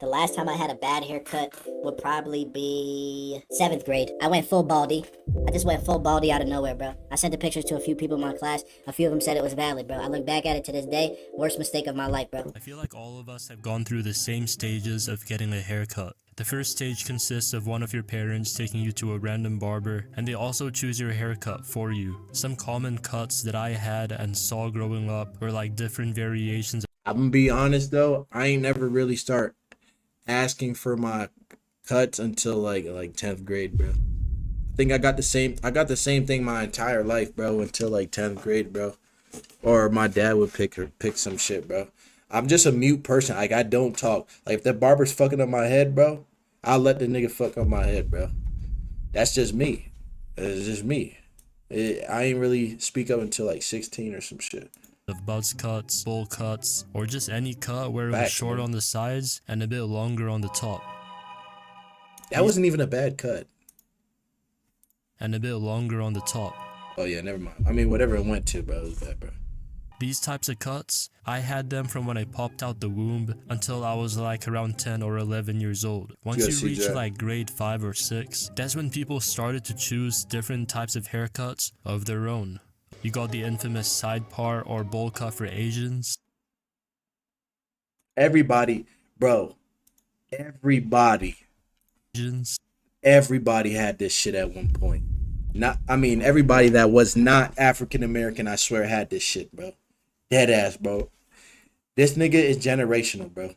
The last time I had a bad haircut would probably be 7th grade. I went full baldy. I just went full baldy out of nowhere, bro. I sent the pictures to a few people in my class. A few of them said it was valid, bro. I look back at it to this day. Worst mistake of my life, bro. I feel like all of us have gone through the same stages of getting a haircut. The first stage consists of one of your parents taking you to a random barber, and they also choose your haircut for you. Some common cuts that I had and saw growing up were like different variations. I'm gonna be honest though, I ain't never really start asking for my cuts until like 10th grade, bro. I think I got the same thing my entire life, bro, until like 10th grade, bro. Or my dad would pick some shit, bro. I'm just a mute person. Like, I don't talk. Like, if that barber's fucking up my head, bro, I'll let the nigga fuck up my head, bro. That's just me. It's just me. I ain't really speak up until like 16 or some shit. Of buzz cuts, bowl cuts, or just any cut where it was Facts, short man. on the sides and a bit longer on the top. That wasn't even a bad cut. And a bit longer on the top. Oh yeah, never mind. I mean, whatever it went to, bro, it was bad, bro. These types of cuts, I had them from when I popped out the womb until I was like around 10 or 11 years old. Once you reach like grade 5 or 6, that's when people started to choose different types of haircuts of their own. You got the infamous side part or bowl cut for Asians. Everybody, bro, everybody had this shit at one point. Everybody that was not African American, I swear, had this shit, bro. Dead ass, bro. This nigga is generational, bro.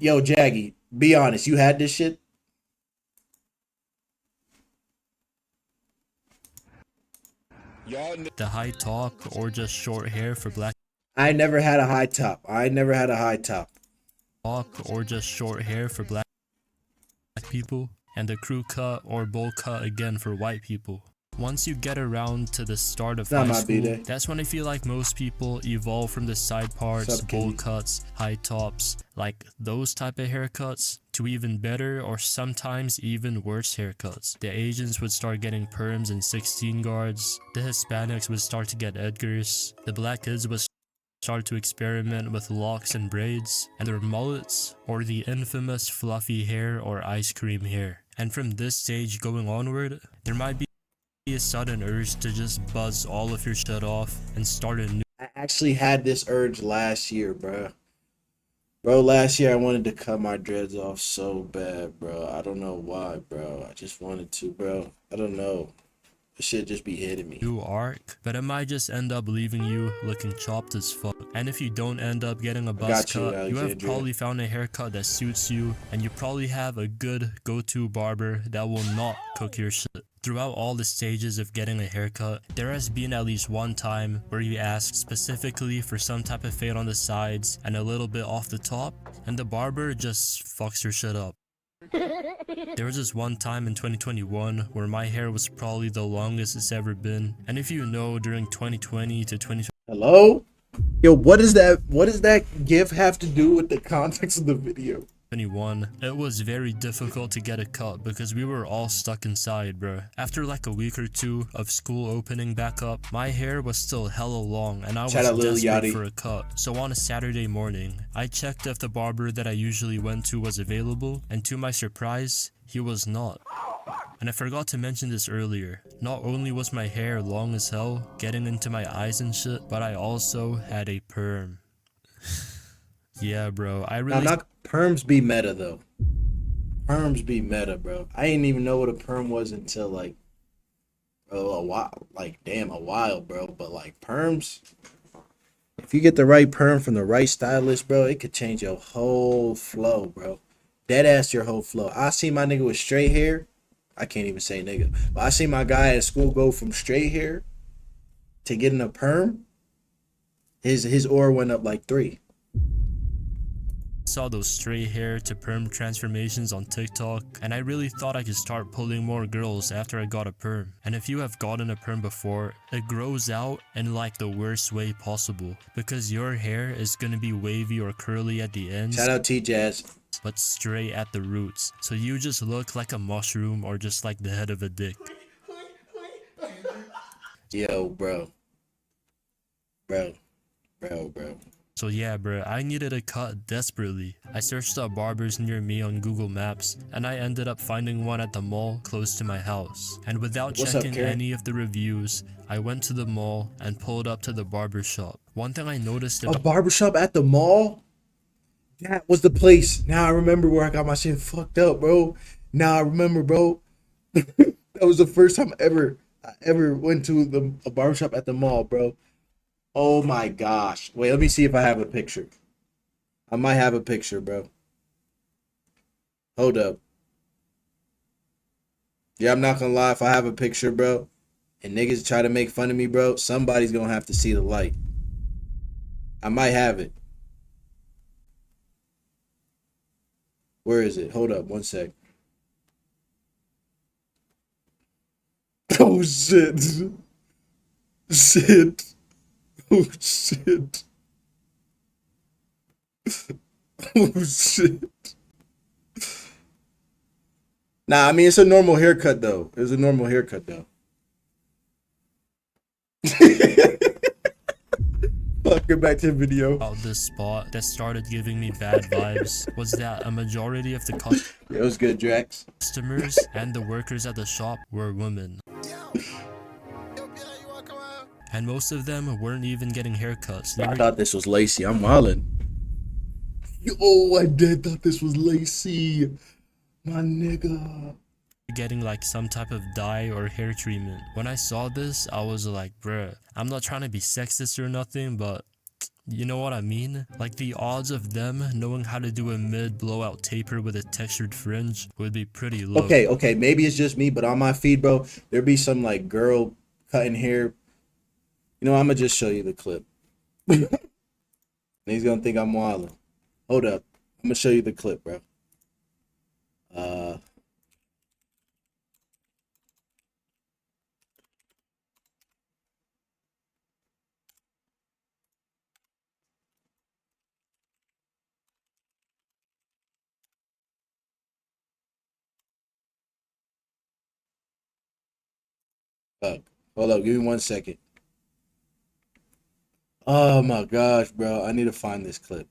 Yo, Jaggy, be honest, you had this shit? The high top or just short hair for black. I never had a high top. Or just short hair for black people, and the crew cut or bowl cut again for white people. Once you get around to the start of high school, that's when I feel like most people evolve from the side parts, bowl cuts, high tops, like those type of haircuts, to even better or sometimes even worse haircuts. The Asians would start getting perms and 16 guards, the Hispanics would start to get Edgars, the black kids would start to experiment with locks and braids, and their mullets, or the infamous fluffy hair or ice cream hair. And from this stage going onward, there might be a sudden urge to just buzz all of your shit off and start a new. I actually had this urge last year, bro. Last year I wanted to cut my dreads off so bad, bro. I don't know why, bro. I just wanted to, bro. I don't know. It should just be hitting me. New arc, but it might just end up leaving you looking chopped as fuck. And if you don't end up getting a buzz cut, you have probably found a haircut that suits you, and you probably have a good go-to barber that will not cook your shit. Throughout all the stages of getting a haircut, there has been at least one time where you ask specifically for some type of fade on the sides and a little bit off the top, and the barber just fucks your shit up. There was this one time in 2021 where my hair was probably the longest it's ever been, and if you know, during 2020 to 2020. Hello? Yo, what does that gif have to do with the context of the video? 21, it was very difficult to get a cut because we were all stuck inside, bruh. After like a week or two of school opening back up, my hair was still hella long and I was desperate for a cut. So on a Saturday morning, I checked if the barber that I usually went to was available, and to my surprise, he was not. And I forgot to mention this earlier, not only was my hair long as hell, getting into my eyes and shit, but I also had a perm. Yeah, bro, I really... Perms be meta, though. Perms be meta, bro. I didn't even know what a perm was until, like, a while. Like, damn, a while, bro. But, like, perms, if you get the right perm from the right stylist, bro, it could change your whole flow, bro. Dead ass your whole flow. I see my nigga with straight hair. I can't even say nigga. But I see my guy at school go from straight hair to getting a perm. His aura went up like 3. Saw those straight hair to perm transformations on TikTok, and I really thought I could start pulling more girls after I got a perm. And if you have gotten a perm before, it grows out in like the worst way possible, because your hair is gonna be wavy or curly at the ends. Shout out T-Jazz. But straight at the roots, so you just look like a mushroom or just like the head of a dick. Yo, bro. So yeah, bro, I needed a cut desperately. I searched up barbers near me on Google Maps, and I ended up finding one at the mall close to my house. And without checking any of the reviews, I went to the mall and pulled up to the barber shop. One thing I noticed about— A barbershop at the mall? That was the place. Now I remember where I got my shit fucked up, bro. Now I remember, bro. That was the first time I ever went to a barbershop at the mall, bro. Oh my gosh. Wait, let me see if I have a picture. I might have a picture, bro. Hold up. Yeah, I'm not gonna lie. If I have a picture, bro, and niggas try to make fun of me, bro, somebody's gonna have to see the light. I might have it. Where is it? Hold up, one sec. Oh shit. Shit. Oh shit. Oh shit. Nah, I mean it's a normal haircut though. It's a normal haircut though. Fuck, get back to the video. About this spot that started giving me bad vibes was that a majority of the It was good, Drax. customers and the workers at the shop were women. And most of them weren't even getting haircuts. I thought this was Lacey. I'm wildin'. Yo, I did thought this was Lacey. My nigga. Getting like some type of dye or hair treatment. When I saw this, I was like, bruh, I'm not trying to be sexist or nothing, but you know what I mean? Like the odds of them knowing how to do a mid blowout taper with a textured fringe would be pretty low. Okay, maybe it's just me, but on my feed, bro, there'd be some like girl cutting hair. You know, I'm gonna just show you the clip. He's gonna think I'm wildin'. Hold up. I'm gonna show you the clip, bro. Hold up, give me 1 second. Oh my gosh, bro. I need to find this clip.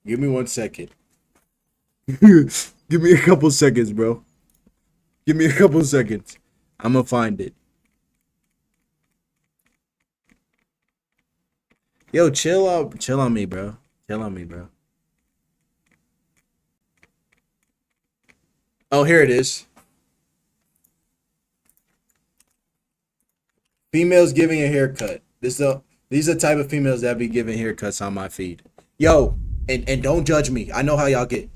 Give me 1 second. Give me a couple seconds, bro. Give me a couple seconds. I'm gonna find it. Yo, chill out. Chill on me, bro. Chill on me, bro. Oh, here it is. Females giving a haircut. These are the type of females that be giving haircuts on my feed. Yo, and don't judge me. I know how y'all get.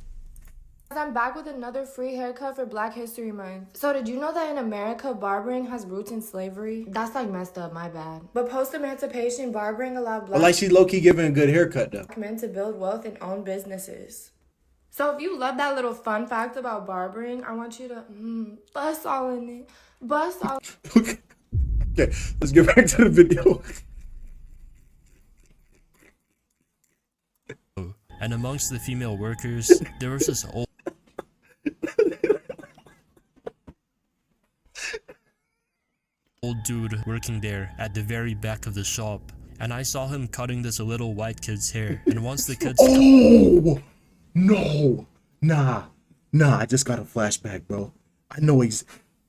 I'm back with another free haircut for Black History Month. So did you know that in America, barbering has roots in slavery? That's like messed up, my bad. But post-emancipation, barbering allowed But like she low-key giving a good haircut though. men to build wealth and own businesses. So if you love that little fun fact about barbering, I want you to bust all in it. Bust all. Okay, let's get back to the video. And amongst the female workers, there was this old dude working there at the very back of the shop, and I saw him cutting this little white kid's hair. And once the kids Oh no, nah, I just got a flashback, bro. I know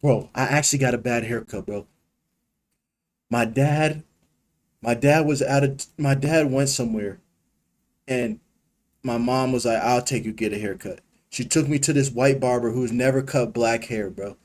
bro, I actually got a bad haircut, bro. My dad went somewhere, and my mom was like, I'll take you get a haircut. She took me to this white barber who's never cut black hair, bro.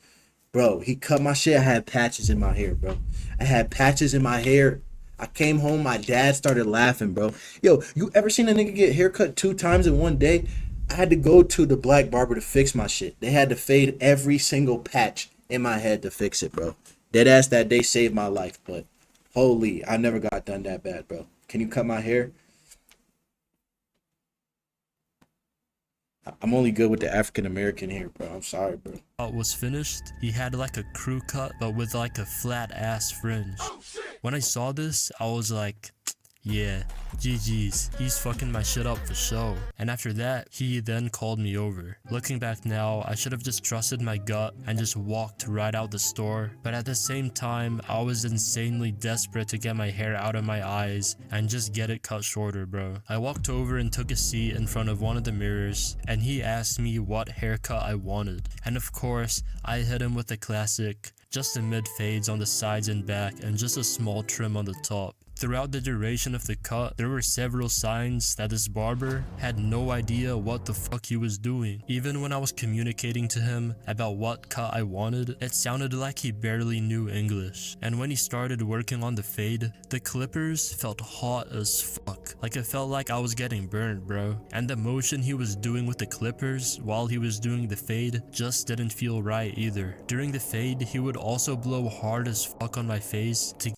Bro, he cut my shit. I had patches in my hair, bro. I had patches in my hair. I came home, my dad started laughing, bro. Yo, you ever seen a nigga get haircut 2 times in one day? I had to go to the black barber to fix my shit. They had to fade every single patch in my head to fix it, bro. Deadass, that day saved my life, but holy, I never got done that bad, bro. Can you cut my hair? I'm only good with the African American hair, bro. I'm sorry, bro. was finished, he had like a crew cut, but with like a flat ass fringe. When I saw this, I was like, Yeah, GG's, he's fucking my shit up for show. And after that, he then called me over. Looking back now, I should have just trusted my gut and just walked right out the store. But at the same time, I was insanely desperate to get my hair out of my eyes and just get it cut shorter, bro. I walked over and took a seat in front of one of the mirrors, and he asked me what haircut I wanted. And of course, I hit him with the classic, just the mid fades on the sides and back and just a small trim on the top. Throughout the duration of the cut, there were several signs that this barber had no idea what the fuck he was doing. Even when I was communicating to him about what cut I wanted, it sounded like he barely knew English. And when he started working on the fade, the clippers felt hot as fuck. Like it felt like I was getting burned, bro. And the motion he was doing with the clippers while he was doing the fade just didn't feel right either. During the fade, he would also blow hard as fuck on my face to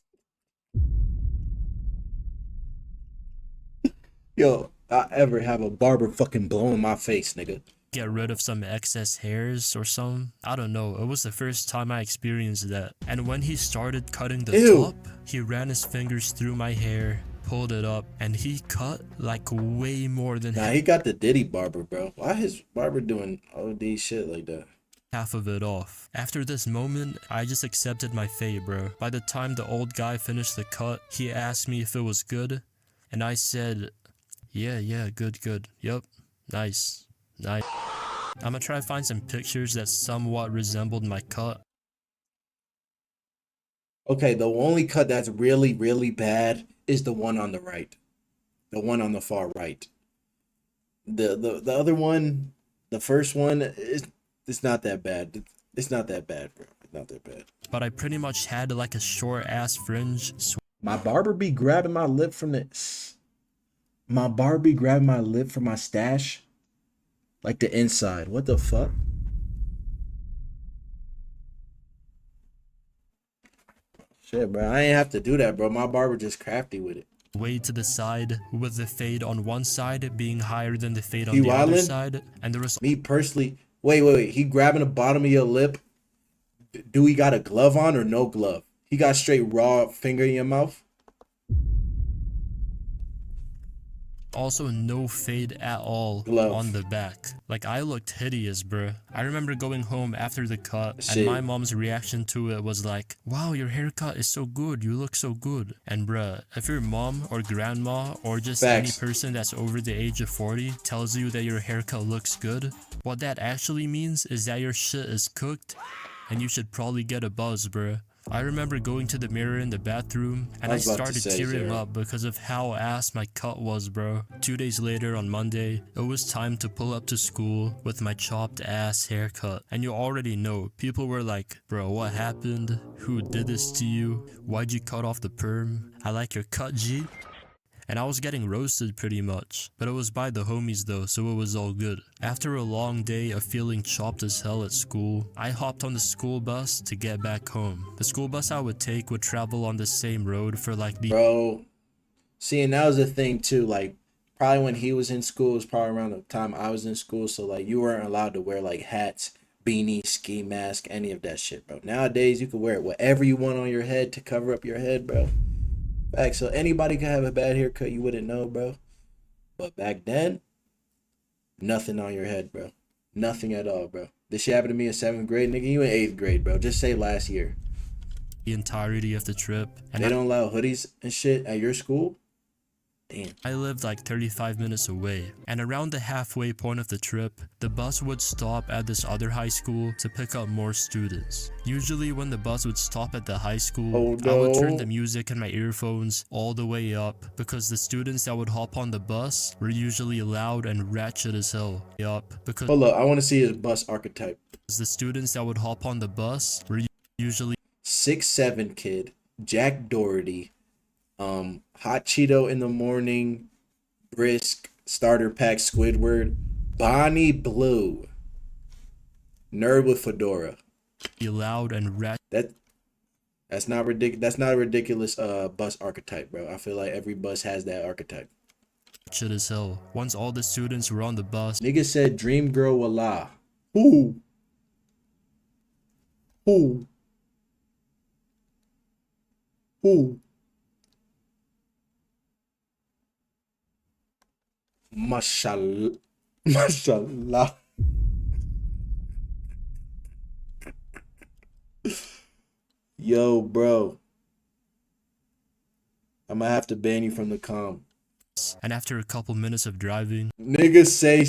Yo, I ever have a barber fucking blowing my face, nigga. get rid of some excess hairs or something. I don't know. It was the first time I experienced that. And when he started cutting the top, he ran his fingers through my hair, pulled it up, and he cut like way more than Nah, he got the Diddy barber, bro. Why his barber doing OD shit like that? half of it off. After this moment, I just accepted my fate, bro. By the time the old guy finished the cut, he asked me if it was good, and I said, yeah, good, yep, nice. I'm gonna try to find some pictures that somewhat resembled my cut. Okay, the only cut that's really, really bad is the one on the right. The one on the far right. The other one, the first one, it's not that bad. It's not that bad, bro. It's not that bad. But I pretty much had like a short ass fringe. My barber be grabbing my lip from my barber be grabbing my lip from my stash. Like the inside. What the fuck? Shit, bro. I ain't have to do that, bro. My barber just crafty with it. Way to the side, with the fade on one side being higher than the fade on the other side. And there was... Me personally... Wait. He grabbing the bottom of your lip. Do he got a glove on or no glove? He got straight raw finger in your mouth? Also no fade at all on the back. Like I looked hideous, bruh. I remember going home after the cut and my mom's reaction to it was like, wow, your haircut is so good, you look so good. And bruh, if your mom or grandma or just any person that's over the age of 40 tells you that your haircut looks good, what that actually means is that your shit is cooked and you should probably get a buzz, bruh. I remember going to the mirror in the bathroom and I started tearing up because of how ass my cut was, bro. 2 days later on Monday, it was time to pull up to school with my chopped ass haircut. And you already know, people were like, bro, what happened? Who did this to you? Why'd you cut off the perm? I like your cut, G. And I was getting roasted pretty much, but it was by the homies though, so it was all good. After a long day of feeling chopped as hell at school, I hopped on the school bus to get back home. The school bus I would take would travel on the same road for like the... Bro, see, and that was the thing too, like, probably when he was in school, it was probably around the time I was in school, so like, you weren't allowed to wear like hats, beanie, ski mask, any of that shit, bro. Nowadays, you can wear whatever you want on your head to cover up your head, bro. Fact, so anybody could have a bad haircut, you wouldn't know, bro. But back then, nothing on your head, bro. Nothing at all, bro. This shit happened to me in 7th grade, nigga. You in 8th grade, bro. Just say last year. The entirety of the trip. And they don't allow hoodies and shit at your school? Damn. I lived like 35 minutes away, and around the halfway point of the trip, the bus would stop at this other high school to pick up more students. Usually when the bus would stop at the high school, I would turn the music in my earphones all the way up because the students that would hop on the bus were usually loud and ratchet as hell. Because hold up, I want to see his bus archetype. The students that would hop on the bus were usually 6'7" kid, Jack Doherty, Hot Cheeto in the morning, Brisk, Starter Pack Squidward, Bonnie Blue, Nerd with Fedora. Loud and that's not ridiculous. That's not a ridiculous bus archetype, bro. I feel like every bus has that archetype. Shit as hell. Once all the students were on the bus, nigga said Dream Girl Wallah. Who? Mashallah. Mashallah. Yo, bro. I'm gonna have to ban you from the comm. And after a couple minutes of driving, Niggas say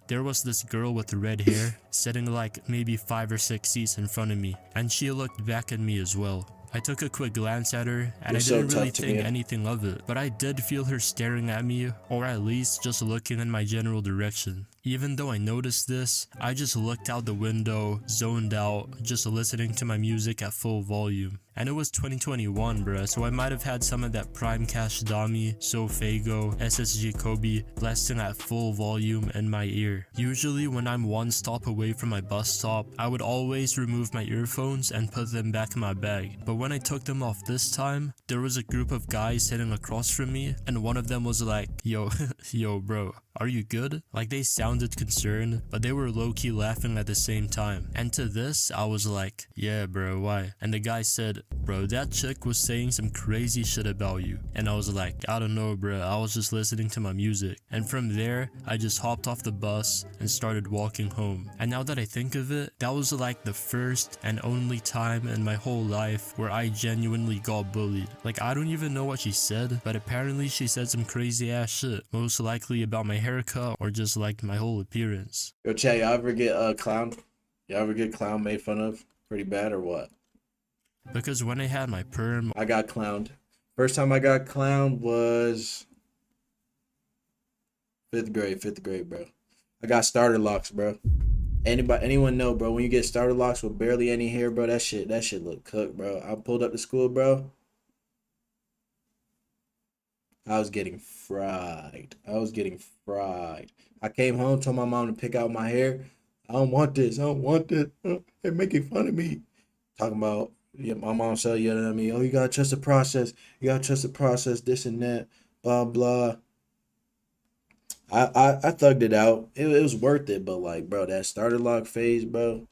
there was this girl with red hair sitting like maybe 5 or 6 seats in front of me, and she looked back at me as well. I took a quick glance at her, and You're I so didn't really tough to think me. anything of it, but I did feel her staring at me, or at least just looking in my general direction. Even though I noticed this, I just looked out the window, zoned out, just listening to my music at full volume. And it was 2021, bruh, so I might have had some of that Prime Cash Dami, Sofago, SSG Kobe blasting at full volume in my ear. Usually when I'm one stop away from my bus stop, I would always remove my earphones and put them back in my bag. But when I took them off this time, there was a group of guys sitting across from me, and one of them was like, yo, yo bro, are you good? Like, they sounded concerned, but they were low-key laughing at the same time. And to this, I was like, yeah bro, why? And the guy said, bro, that chick was saying some crazy shit about you. And I was like, I don't know bro, I was just listening to my music. And from there, I just hopped off the bus and started walking home. And now that I think of it, that was like the first and only time in my whole life where I genuinely got bullied. Like, I don't even know what she said, but apparently she said some crazy ass shit, most likely about my haircut or just like my whole appearance. Yo, chat, y'all ever get clown? Y'all ever get clown made fun of pretty bad or what? Because when I had my perm, I got clowned. First time I got clowned was fifth grade, bro. I got starter locks, bro. Anyone know, bro, when you get starter locks with barely any hair, bro, that shit look cooked, bro. I pulled up to school, bro. I was getting fried. I came home, told my mom to pick out my hair. I don't want this. They're making fun of me. Talking about, yeah, my mom started yelling at me, oh, you gotta trust the process. This and that, blah, blah. I thugged it out. It was worth it, but like, bro, that starter lock phase, bro,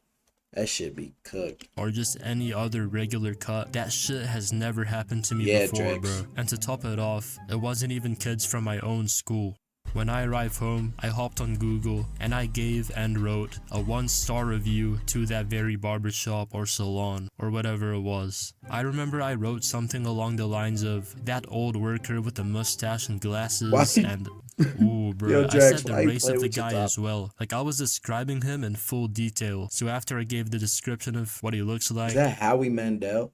that shit be cooked. Or just any other regular cut, that shit has never happened to me before, Drex. bro. And to top it off, it wasn't even kids from my own school. When I arrived home, I hopped on Google and I gave and wrote a 1-star review to that very barbershop or salon or whatever it was. I remember I wrote something along the lines of, that old worker with the mustache and glasses. What? And ooh bro, Yo, I Drax, said the why you race play of the with your guy top? as well. Like, I was describing him in full detail. So after I gave the description of what he looks like, Is that Howie Mandel?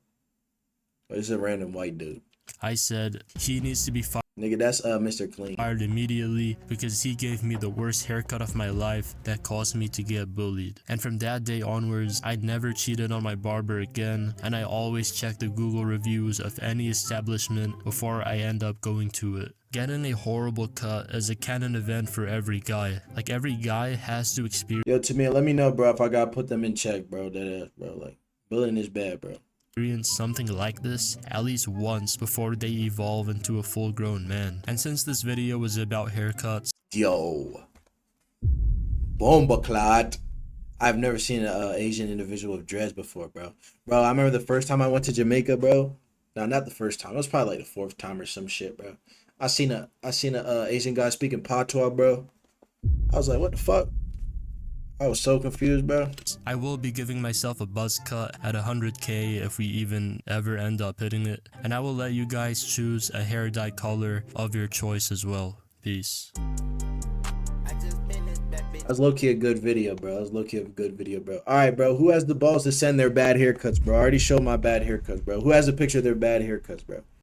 Or is it a random white dude? I said he needs to be Nigga, that's Mr. Clean. fired immediately because he gave me the worst haircut of my life that caused me to get bullied. And from that day onwards, I never cheated on my barber again, and I always check the Google reviews of any establishment before I end up going to it. Getting a horrible cut is a canon event for every guy. Like, every guy has to experience Yo, to me, let me know, bro, if I gotta put them in check, bro. That bro, like, bullying is bad, bro. something like this at least once before they evolve into a full-grown man. And since this video was about haircuts, Yo, bomba clot. I've never seen an Asian individual with dreads before, bro. Bro, I remember the first time I went to Jamaica, bro. No, not the first time. It was probably like the 4th time or some shit, bro. I seen a Asian guy speaking patois, bro. I was like, what the fuck? I was so confused, bro. I will be giving myself a buzz cut at 100k if we even ever end up hitting it, and I will let you guys choose a hair dye color of your choice as well. Peace. That was low-key a good video, bro. Alright, bro. Who has the balls to send their bad haircuts, bro? I already showed my bad haircuts, bro. Who has a picture of their bad haircuts, bro?